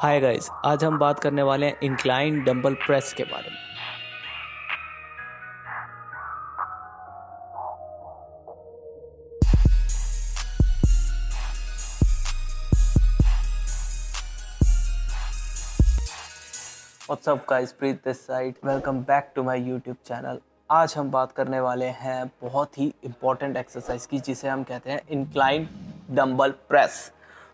Hi guys, आज हम बात करने वाले हैं इंक्लाइन डंबल प्रेस के बारे में। What's up guys, Preet this side, welcome back to my YouTube channel. आज हम बात करने वाले हैं बहुत ही इम्पॉर्टेंट एक्सरसाइज की, जिसे हम कहते हैं इंक्लाइन डंबल प्रेस।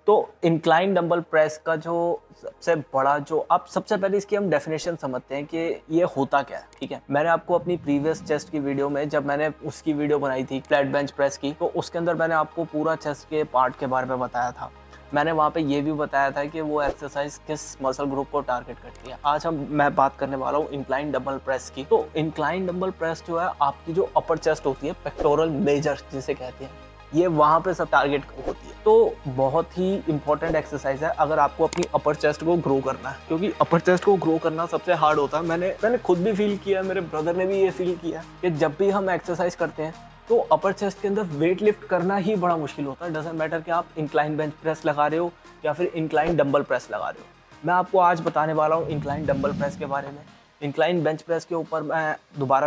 तो इंक्लाइन डंबल प्रेस का जो सबसे बड़ा आप सबसे पहले इसकी हम डेफिनेशन समझते हैं कि ये होता क्या है। ठीक है, मैंने आपको अपनी प्रीवियस चेस्ट की वीडियो में, जब मैंने उसकी वीडियो बनाई थी फ्लैट बेंच प्रेस की, तो उसके अंदर मैंने आपको पूरा चेस्ट के पार्ट के बारे में बताया था। मैंने वहाँ पे ये भी बताया था कि वो एक्सरसाइज किस मसल ग्रुप को टारगेट करती है। आज मैं बात करने वाला हूँ इंक्लाइन डंबल प्रेस की। तो इंक्लाइन डंबल प्रेस जो है, आपकी जो अपर चेस्ट होती है, पेक्टोरल मेजर जिसे कहते हैं, ये वहाँ पे सब टारगेट होती है। तो बहुत ही इंपॉर्टेंट एक्सरसाइज है अगर आपको अपनी अपर चेस्ट को ग्रो करना है, क्योंकि अपर चेस्ट को ग्रो करना सबसे हार्ड होता है। मैंने खुद भी फील किया, मेरे ब्रदर ने भी ये फील किया कि जब भी हम एक्सरसाइज करते हैं तो अपर चेस्ट के अंदर वेट लिफ्ट करना ही बड़ा मुश्किल होता है। डजंट मैटर कि आप इंक्लाइन बेंच प्रेस लगा रहे हो या फिर इंक्लाइन डंबल प्रेस लगा रहे हो। मैं आपको आज बताने वाला हूँ इंक्लाइन डंबल प्रेस के बारे में। इंक्लाइन बेंच प्रेस के ऊपर मैं दोबारा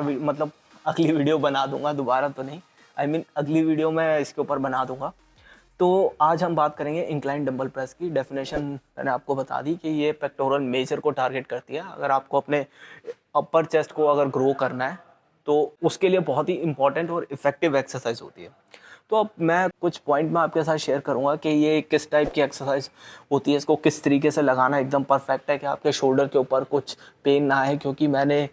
अगली वीडियो बना दूंगा, दोबारा तो नहीं, अगली वीडियो में इसके ऊपर बना दूंगा। तो आज हम बात करेंगे इंक्लाइन डंबल प्रेस की। डेफिनेशन मैंने आपको बता दी कि ये पेक्टोरल मेजर को टारगेट करती है। अगर आपको अपने अपर चेस्ट को अगर ग्रो करना है तो उसके लिए बहुत ही इंपॉर्टेंट और इफेक्टिव एक्सरसाइज होती है। तो अब मैं कुछ पॉइंट में आपके साथ शेयर करूंगा कि ये किस टाइप की एक्सरसाइज होती है, इसको किस तरीके से लगाना एकदम परफेक्ट है कि आपके शोल्डर के ऊपर कुछ पेन ना आए। क्योंकि मैंने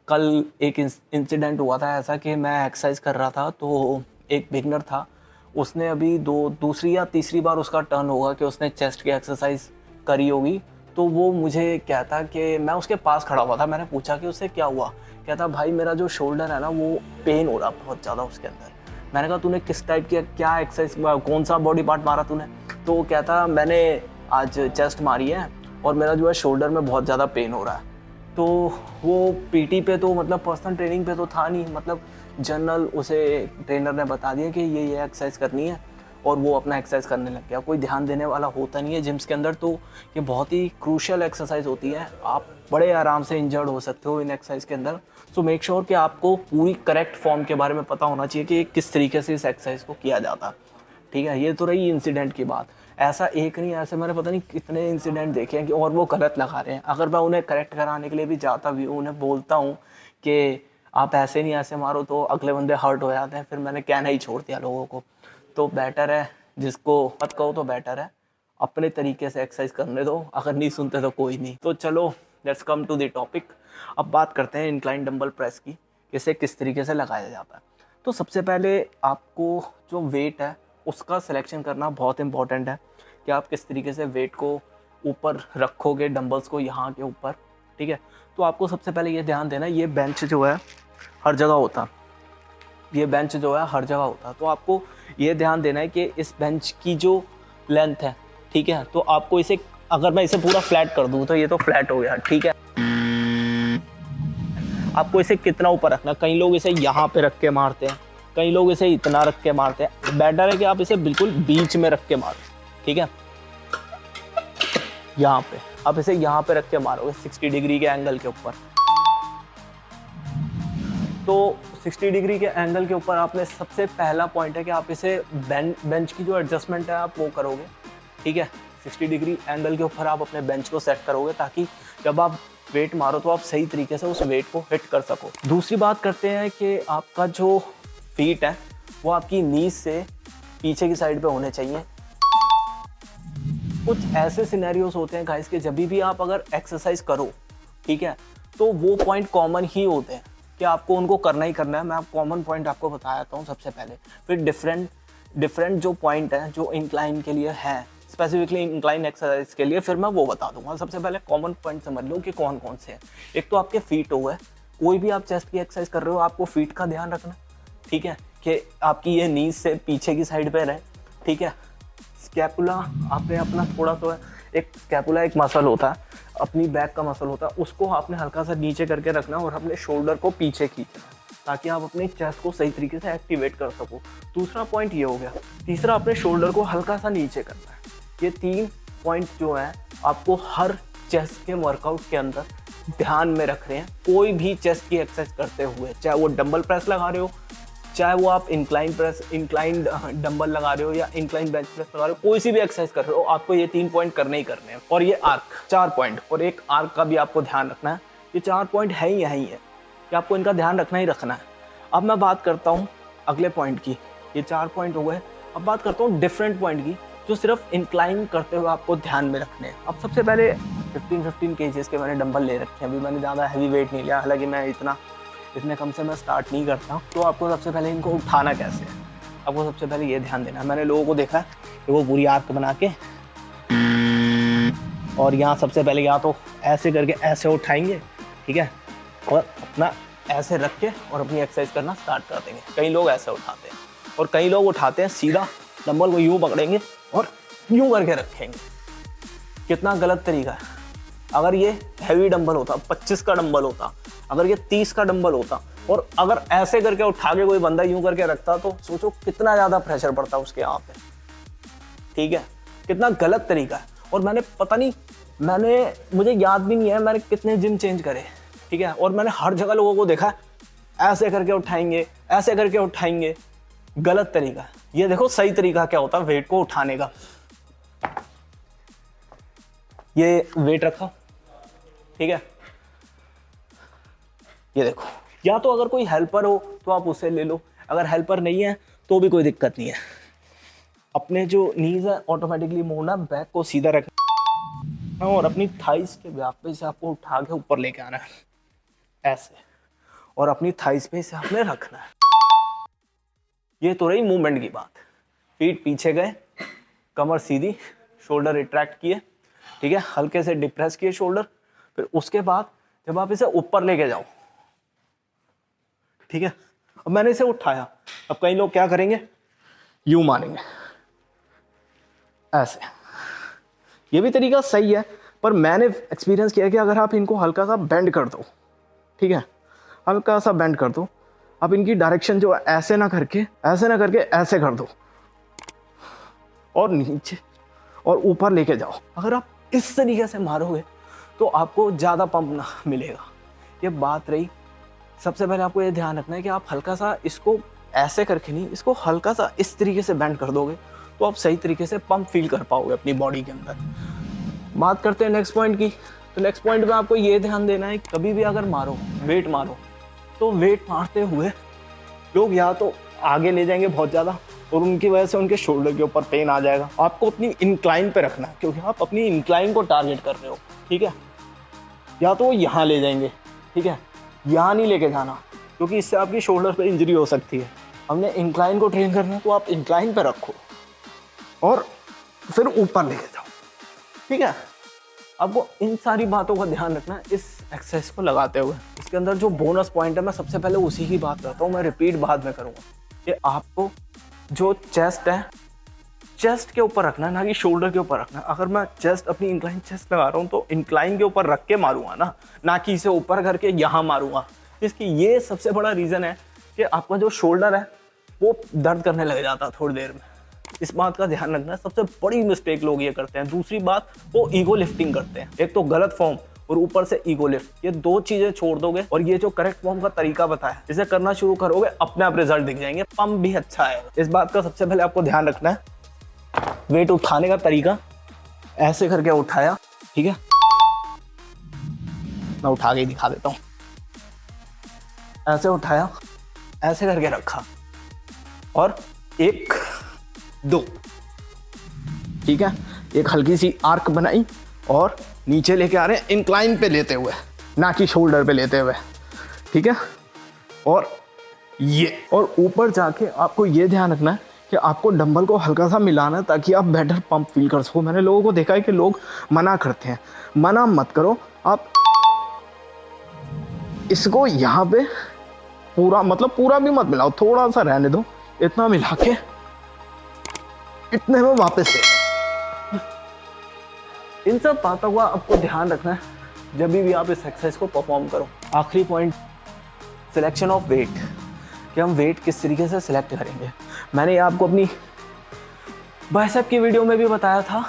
कल एक इंसिडेंट हुआ था ऐसा कि मैं एक्सरसाइज कर रहा था, तो एक बिगनर था, उसने अभी दूसरी या तीसरी बार उसका टर्न होगा कि उसने चेस्ट की एक्सरसाइज करी होगी। तो वो मुझे कहता कि मैं उसके पास खड़ा हुआ था, मैंने पूछा कि उससे क्या हुआ। कहता भाई मेरा जो शोल्डर है ना, वो पेन हो रहा बहुत ज़्यादा उसके अंदर। मैंने कहा तूने किस टाइप की क्या एक्सरसाइज, कौन सा बॉडी पार्ट मारा तूने? तो वो कहता मैंने आज चेस्ट मारी है और मेरा जो है शोल्डर में बहुत ज़्यादा पेन हो रहा है। तो वो पीटी पे तो पर्सनल ट्रेनिंग पे तो था नहीं, जनरल उसे ट्रेनर ने बता दिया कि ये एक्सरसाइज करनी है और वो अपना एक्सरसाइज करने लग गया। कोई ध्यान देने वाला होता नहीं है जिम्स के अंदर। तो ये बहुत ही क्रूशियल एक्सरसाइज होती है, आप बड़े आराम से इंजर्ड हो सकते हो इन एक्सरसाइज के अंदर। सो मेक श्योर कि आपको पूरी करेक्ट फॉर्म के बारे में पता होना चाहिए कि किस तरीके से इस एक्सरसाइज को किया जाता। ठीक है, ये तो रही इंसिडेंट की बात। ऐसा एक नहीं, ऐसे मैंने पता नहीं कितने इंसिडेंट देखे हैं कि और वो गलत लगा रहे हैं। अगर मैं उन्हें करेक्ट कराने के लिए भी जाता भी हूँ, उन्हें बोलता हूँ कि आप ऐसे नहीं ऐसे मारो, तो अगले बंदे हर्ट हो जाते हैं, फिर मैंने कहना ही छोड़ दिया लोगों को। तो बेटर है, जिसको मत कहो तो बेटर है अपने तरीके से एक्सरसाइज करने दो, अगर नहीं सुनते तो कोई नहीं। तो चलो let's come to the topic. अब बात करते हैं इंक्लाइन डंबल प्रेस की, इसे किस तरीके से लगाया जाता है। तो सबसे पहले आपको जो वेट है उसका सिलेक्शन करना बहुत इंपॉर्टेंट है कि आप किस तरीके से वेट को ऊपर रखोगे, डंबल्स को यहाँ के ऊपर। ठीक है, तो आपको सबसे पहले ये ध्यान देना, ये बेंच जो है हर जगह होता, ये बेंच जो है हर जगह होता। तो आपको ये ध्यान देना है कि इस बेंच की जो लेंथ है, ठीक है, तो आपको इसे, अगर मैं इसे पूरा फ्लैट कर दूँ तो ये तो फ्लैट हो गया। ठीक है, आपको इसे कितना ऊपर रखना। कई लोग इसे यहाँ पे रख के मारते हैं, कई लोग इसे इतना रख के मारते हैं। बेटर है कि आप इसे बिल्कुल बीच में रख के मारो। ठीक है, यहाँ पे आप इसे यहाँ पे रख के मारोगे 60 डिग्री के एंगल के ऊपर। तो 60 डिग्री के एंगल के ऊपर आपने सबसे पहला पॉइंट है कि आप इसे बेंच की जो एडजस्टमेंट है आप वो करोगे। ठीक है, 60 डिग्री एंगल के ऊपर आप अपने बेंच को सेट करोगे, ताकि जब आप वेट मारो तो आप सही तरीके से उस वेट को हिट कर सको। दूसरी बात करते हैं कि आपका जो फीट है वो आपकी नीज से पीछे की साइड पे होने चाहिए। कुछ ऐसे सिनेरियोस होते हैं गाइस कि जब भी आप अगर एक्सरसाइज करो, ठीक है, तो वो पॉइंट कॉमन ही होते हैं कि आपको उनको करना ही करना है। मैं कॉमन पॉइंट आपको बताता हूँ सबसे पहले, फिर डिफरेंट जो पॉइंट है जो इंक्लाइन के लिए है, स्पेसिफिकली इंक्लाइन एक्सरसाइज के लिए, फिर मैं वो बता दूंगा। सबसे पहले कॉमन पॉइंट समझ लो कि कौन कौन से हैं। एक तो आपके फीट हो गए, कोई भी आप चेस्ट की एक्सरसाइज कर रहे हो आपको फीट का ध्यान रखना। ठीक है, कि आपकी ये नीज से पीछे की साइड पे रहे। ठीक है, स्कैपुला आपने अपना थोड़ा सा, एक स्कैपुला एक मसल होता है, अपनी बैक का मसल होता है, उसको आपने हल्का सा नीचे करके रखना और अपने शोल्डर को पीछे खींचना, ताकि आप अपने चेस्ट को सही तरीके से एक्टिवेट कर सको। दूसरा पॉइंट ये हो गया। तीसरा, अपने शोल्डर को हल्का सा नीचे करना है। ये 3 पॉइंट जो है आपको हर चेस्ट के वर्कआउट के अंदर ध्यान में रख रहे हैं। कोई भी चेस्ट की एक्सरसाइज करते हुए, चाहे वो डंबल प्रेस लगा रहे हो, चाहे वो आप इंक्लाइन डंबल लगा रहे हो या इंक्लाइन बेंच प्रेस लगा रहे हो, कोई सी भी एक्सरसाइज कर रहे हो, आपको ये 3 पॉइंट करने ही करने हैं। और ये आर्क 4 पॉइंट, और एक आर्क का भी आपको ध्यान रखना है। ये 4 पॉइंट है ही यही है कि आपको इनका ध्यान रखना ही रखना है। अब मैं बात करता हूँ अगले पॉइंट की। ये 4 पॉइंट हो गए। अब बात करता हूँ डिफरेंट पॉइंट की, जो सिर्फ इंक्लाइन करते हुए आपको ध्यान में रखने हैं। अब सबसे पहले 15 केजीज के मैंने डंबल ले रखे हैं। अभी मैंने ज़्यादा हैवी वेट नहीं लिया, हालांकि मैं इतने कम से मैं स्टार्ट नहीं करता। तो आपको सबसे पहले इनको उठाना कैसे है, आपको सबसे पहले ये ध्यान देना है। मैंने लोगों को देखा है कि वो पूरी आर्क बना के और यहाँ सबसे पहले या तो ऐसे करके ऐसे उठाएंगे, ठीक है, और अपना ऐसे रख के और अपनी एक्सरसाइज करना स्टार्ट कर देंगे। कई लोग ऐसे उठाते हैं और कई लोग उठाते हैं सीधा डंबल को यूँ पकड़ेंगे और यूँ करके रखेंगे। कितना गलत तरीका है। अगर ये हैवी डंबल होता, 25 का डंबल होता, अगर ये 30 का डंबल होता और अगर ऐसे करके उठा के कोई बंदा यूं करके रखता, तो सोचो कितना ज़्यादा प्रेशर पड़ता उसके यहाँ पे, ठीक है। कितना गलत तरीका है। और मैंने पता नहीं, मुझे याद भी नहीं है मैंने कितने जिम चेंज करे, ठीक है, और मैंने हर जगह लोगों को देखा ऐसे करके उठाएंगे, ऐसे करके उठाएंगे। गलत तरीका है। ये देखो सही तरीका क्या होता है वेट को उठाने का। ये वेट रखा, ठीक है, ये देखो। या तो अगर कोई हेल्पर हो तो आप उसे ले लो, अगर हेल्पर नहीं है तो भी कोई दिक्कत नहीं है। अपने जो नीज है ऑटोमेटिकली मोड़ना, बैक को सीधा रखना और अपनी थाइस के व्याप पे से आपको उठा के ऊपर लेके आना है ऐसे, और अपनी थाइस पे से आपने रखना है। ये तो रही मूवमेंट की बात। फीट पीछे गए, कमर सीधी, शोल्डर रिट्रैक्ट किए, ठीक है, हल्के से डिप्रेस किए शोल्डर। फिर उसके बाद जब आप इसे ऊपर लेके जाओ, ठीक है, अब मैंने इसे उठाया। अब कई लोग क्या करेंगे, यूं मारेंगे ऐसे। ये भी तरीका सही है, पर मैंने एक्सपीरियंस किया कि अगर आप इनको हल्का सा बेंड कर दो, ठीक है, हल्का सा बेंड कर दो, आप इनकी डायरेक्शन जो ऐसे ना करके ऐसे कर दो और नीचे और ऊपर लेके जाओ। अगर आप इस तरीके से मारोगे तो आपको ज़्यादा पंप ना मिलेगा। ये बात रही। सबसे पहले आपको ये ध्यान रखना है कि आप हल्का सा इसको ऐसे करके नहीं, इसको हल्का सा इस तरीके से बेंड कर दोगे तो आप सही तरीके से पंप फील कर पाओगे अपनी बॉडी के अंदर। बात करते हैं नेक्स्ट पॉइंट की। तो नेक्स्ट पॉइंट में आपको ये ध्यान देना है, कभी भी अगर वेट मारो तो वेट मारते हुए लोग या तो आगे ले जाएंगे बहुत ज़्यादा और उनकी वजह से उनके शोल्डर के ऊपर पेन आ जाएगा। आपको अपनी इंक्लाइन पे रखना है, क्योंकि आप अपनी इंक्लाइन को टारगेट कर रहे हो, ठीक है। या तो वो यहाँ ले जाएंगे, ठीक है, यहाँ नहीं लेके जाना, क्योंकि इससे आपकी शोल्डर पे इंजरी हो सकती है। हमने इंक्लाइन को ट्रेन करना है तो आप इंक्लाइन पे रखो और फिर ऊपर लेके जाओ, ठीक है। आपको इन सारी बातों का ध्यान रखना है इस एक्सरसाइज को लगाते हुए। इसके अंदर जो बोनस पॉइंट है, मैं सबसे पहले उसी की बात करता हूँ, मैं रिपीट बाद में करूँगा, कि आपको जो चेस्ट है, चेस्ट के ऊपर रखना है, ना कि शोल्डर के ऊपर रखना है। अगर मैं चेस्ट अपनी इंक्लाइन चेस्ट लगा रहा हूँ तो इंक्लाइन के ऊपर रख के मारूंगा ना कि इसे ऊपर करके यहाँ मारूंगा। इसकी ये सबसे बड़ा रीज़न है कि आपका जो शोल्डर है वो दर्द करने लग जाता है थोड़ी देर में। इस बात का ध्यान रखना है। सबसे बड़ी मिस्टेक लोग ये करते हैं। दूसरी बात, वो ईगो लिफ्टिंग करते हैं। एक तो गलत फॉर्म और ऊपर से ईगो लिफ्ट, ये दो चीजें छोड़ दोगे और ये जो करेक्ट फॉर्म का तरीका बताया, इसे करना शुरू करोगे, अपने आप रिजल्ट दिख जाएंगे, पंप भी अच्छा है। इस बात का सबसे पहले आपको ध्यान रखना है। वेट उठाने का तरीका, ऐसे करके उठाया, ठीक है, मैं उठा के दिखा देता हूं। ऐसे उठाया, ऐसे करके रखा और 1 2, ठीक है, एक हल्की सी आर्क बनाई और नीचे लेके आ रहे हैं इंक्लाइन पे लेते हुए, ना कि शोल्डर पे लेते हुए, ठीक है। और ये, और ऊपर जाके आपको ये ध्यान रखना है कि आपको डंबल को हल्का सा मिलाना है ताकि आप बेटर पंप फील कर सको। मैंने लोगों को देखा है कि लोग मना करते हैं, मना मत करो। आप इसको यहाँ पे पूरा, मतलब पूरा भी मत मिलाओ, थोड़ा सा रहने दो, इतना मिला के इतने में वापस से। इन सब बातों का आपको ध्यान रखना है जब भी आप इस एक्सरसाइज को परफॉर्म करो। आखिरी पॉइंट, सिलेक्शन ऑफ वेट, कि हम वेट किस तरीके से सिलेक्ट करेंगे। मैंने आपको अपनी बाइसेप की वीडियो में भी बताया था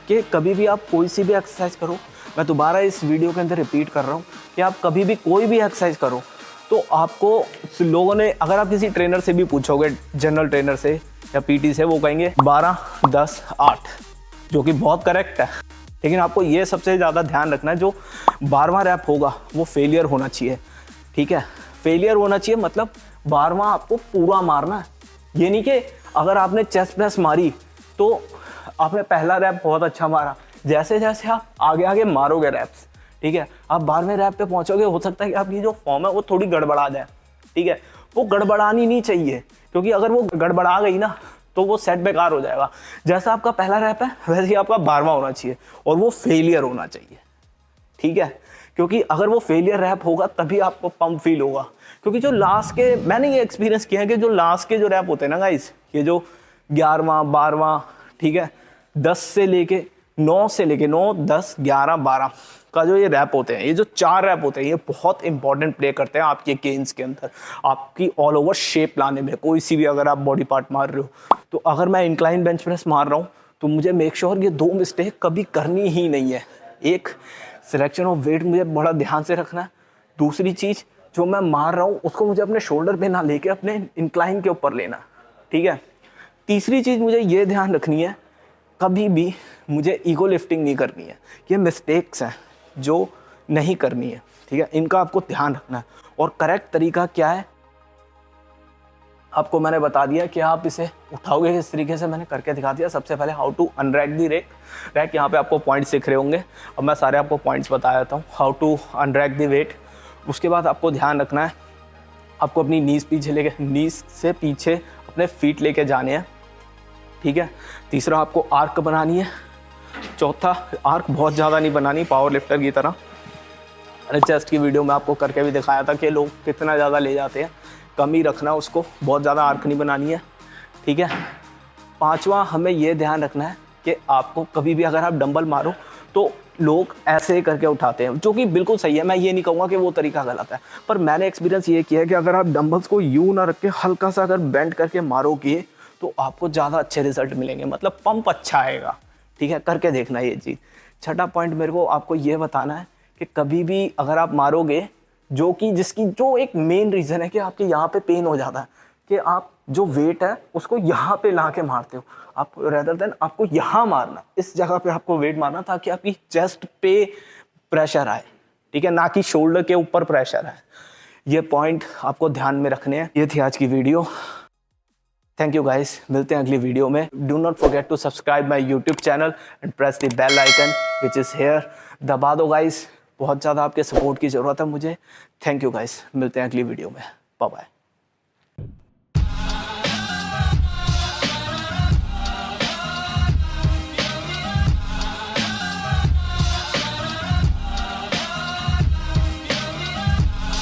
कि कभी भी आप कोई सी भी एक्सरसाइज करो, मैं दोबारा इस वीडियो के अंदर रिपीट कर रहा हूँ कि आप कभी भी कोई भी एक्सरसाइज करो तो आपको लोगों ने, अगर आप किसी ट्रेनर से भी पूछोगे, जनरल ट्रेनर से या पीटी से, वो कहेंगे 12, 10, 8, जो कि बहुत करेक्ट है। लेकिन आपको ये सबसे ज़्यादा ध्यान रखना है, जो 12वां रैप होगा वो फेलियर होना चाहिए, ठीक है। फेलियर होना चाहिए मतलब 12वां आपको पूरा मारना है। ये नहीं कि अगर आपने चेस्ट प्रेस मारी तो आपने पहला रैप बहुत अच्छा मारा, जैसे जैसे आप आगे आगे मारोगे रैप्स, ठीक है, आप 12वें रैप पे पहुंचोगे, हो सकता है कि आपकी जो फॉर्म है वो थोड़ी गड़बड़ा जाए, ठीक है। वो गड़बड़ानी नहीं चाहिए, क्योंकि अगर वो गड़बड़ा गई ना तो वो सेट बेकार हो जाएगा। जैसा आपका पहला रैप है वैसे ही आपका 12वां होना चाहिए, और वो फेलियर होना चाहिए, ठीक है। क्योंकि अगर वो फेलियर रैप होगा तभी आपको पंप फील होगा। क्योंकि जो लास्ट के, मैंने ये एक्सपीरियंस किया है कि जो लास्ट के जो रैप होते हैं ना गाइस, ये जो 11वां 12वां, ठीक है, 10 से लेके 9 से लेके 9, 10, 11, 12 का जो ये रैप होते हैं, ये जो 4 रैप होते हैं, ये बहुत इंपॉर्टेंट प्ले करते हैं आपके गेन्स के अंदर, आपकी ऑल ओवर शेप लाने में। कोई सी भी अगर आप बॉडी पार्ट मार रहे हो, तो अगर मैं इंक्लाइन बेंच प्रेस मार रहा हूँ तो मुझे मेक श्योर ये 2 मिस्टेक कभी करनी ही नहीं है। एक, सिलेक्शन ऑफ वेट मुझे बड़ा ध्यान से रखना है। दूसरी चीज़, जो मैं मार रहा हूँ उसको मुझे अपने शोल्डर पे ना लेके अपने इंक्लाइन के ऊपर लेना, ठीक है। तीसरी चीज़ मुझे ये ध्यान रखनी है, कभी भी मुझे ईगो लिफ्टिंग नहीं करनी है। ये मिस्टेक्स हैं जो नहीं करनी है, ठीक है, इनका आपको ध्यान रखना है। और करेक्ट तरीका क्या है आपको मैंने बता दिया कि आप इसे उठाओगे किस तरीके से, मैंने करके दिखा दिया। सबसे पहले हाउ टू अनरैक दी रैक, यहाँ पे आपको पॉइंट्स दिख रहे होंगे, अब मैं सारे आपको पॉइंट्स बता देता हूँ। हाउ टू अनरैक दी वेट, उसके बाद आपको ध्यान रखना है, आपको अपनी नीज पीछे लेके, नीज से पीछे अपने फीट लेके जाने हैं, ठीक है। तीसरा, आपको आर्क बनानी है। चौथा, आर्क बहुत ज़्यादा नहीं बनानी, पावर लिफ्टर की तरह। मैंने चेस्ट की वीडियो में आपको करके भी दिखाया था कि लोग कितना ज़्यादा ले जाते हैं, कम ही रखना उसको, बहुत ज़्यादा आर्क नहीं बनानी है, ठीक है। पांचवा, हमें ये ध्यान रखना है कि आपको कभी भी अगर आप डंबल मारो तो लोग ऐसे करके उठाते हैं, जो कि बिल्कुल सही है, मैं ये नहीं कहूँगा कि वो तरीका गलत है, पर मैंने एक्सपीरियंस ये किया है कि अगर आप डंबल्स को यूँ ना रख के हल्का सा अगर बेंड करके मारोगे तो आपको ज़्यादा अच्छे रिजल्ट मिलेंगे, मतलब पंप अच्छा आएगा, ठीक है। करके देखना ये चीज़। छठा पॉइंट मेरे को आपको ये बताना है कि कभी भी अगर आप मारोगे, जो कि जिसकी जो एक मेन रीज़न है कि आपके यहाँ पे पेन हो जाता है, कि आप जो वेट है उसको यहाँ पे ला के मारते हो, आप रेदर देन आपको यहाँ मारना, इस जगह पे आपको वेट मारना ताकि आपकी चेस्ट पे प्रेशर आए, ठीक है, ना कि शोल्डर के ऊपर प्रेशर आए। ये पॉइंट आपको ध्यान में रखने हैं। ये थी आज की वीडियो। थैंक यू गाइस, मिलते हैं अगली वीडियो में। Do not forget to subscribe my YouTube channel and press the bell icon which is here. दबा दो गाइस, बहुत ज़्यादा आपके सपोर्ट की ज़रूरत है मुझे। थैंक यू गाइस, मिलते हैं अगली वीडियो में। Bye bye.